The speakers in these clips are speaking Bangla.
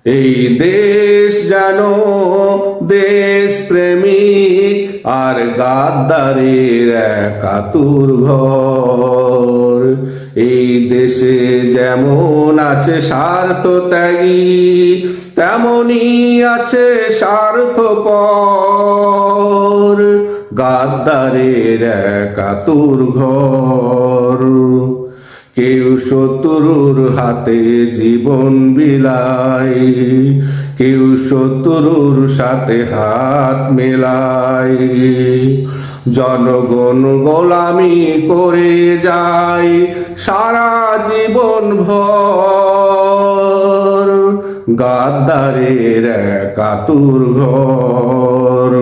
এই দেশ যেন দেশ প্রেমিক আর গাদ্দারের একাতুর ঘর। এই দেশে যেমন আছে স্বার্থ ত্যাগী, তেমনি আছে স্বার্থপর গাদ্দারের একাতুর ঘর। কেউ শত্রুর হাতে জীবন বিলায়, কেউ শত্রুর সাথে হাত মেলায়। জনগণ গোলামি করে যায় সারা জীবন ভর গাদ্দারের একাতুর ঘর।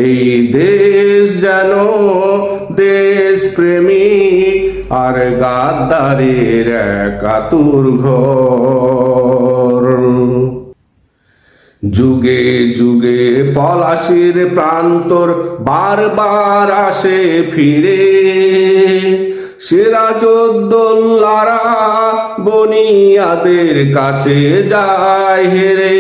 এই দেশ যেন দেশ প্রেমিক আর গাদ্দারের একাতুর ঘর। যুগে যুগে পলাশির প্রান্তর বারবার আসে ফিরে, সিরাজউদ্দৌলারা বনিয়াদের কাছে যায় হেরে।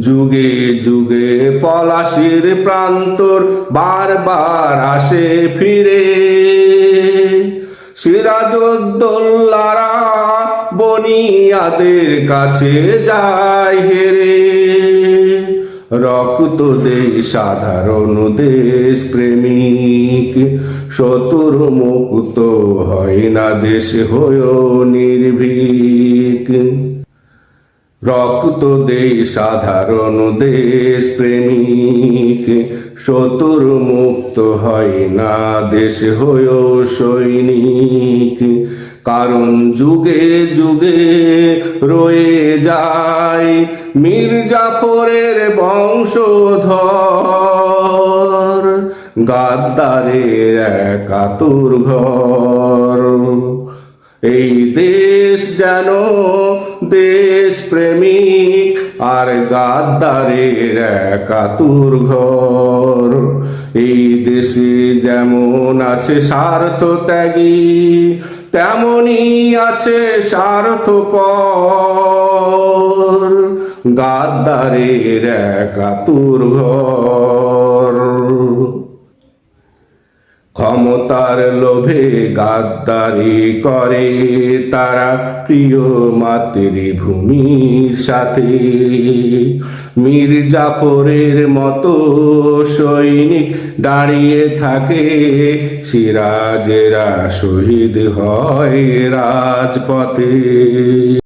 যুগে যুগে পলাশির প্রান্তর বারবার আসে ফিরে, সিরাজউদ্দৌলারা বনিয়াদের কাছে যায় হেরে। রক্ত দেয় সাধারণ দেশ প্রেমিক, শত্রু মুক্ত হয় না দেশ হয়েও নির্ভীক। রক্ত দেয় সাধারণ দেশ প্রেমিক, শত্রু মুক্ত হয় না দেশ হয়েও সৈনিক। কারণ যুগে যুগে রয়ে যায় মীর জাফরের বংশধর গাদ্দারের একাতুর ঘর। এই দেশ যেন দেশ প্রেমিক আর গাদ্দারের একাতুর ঘর। এই দেশে যেমন আছে স্বার্থ ত্যাগী, তেমনি আছে স্বার্থপর গাদ্দারের একাতুর ঘর। ক্ষমতার লোভে গাদ্দারি করে তারা প্রিয় মাতৃভূমির সাথে। মীর জাফরের মতো সৈনিক দাঁড়িয়ে থাকে, সিরাজেরা শহীদ হয় রাজপথে।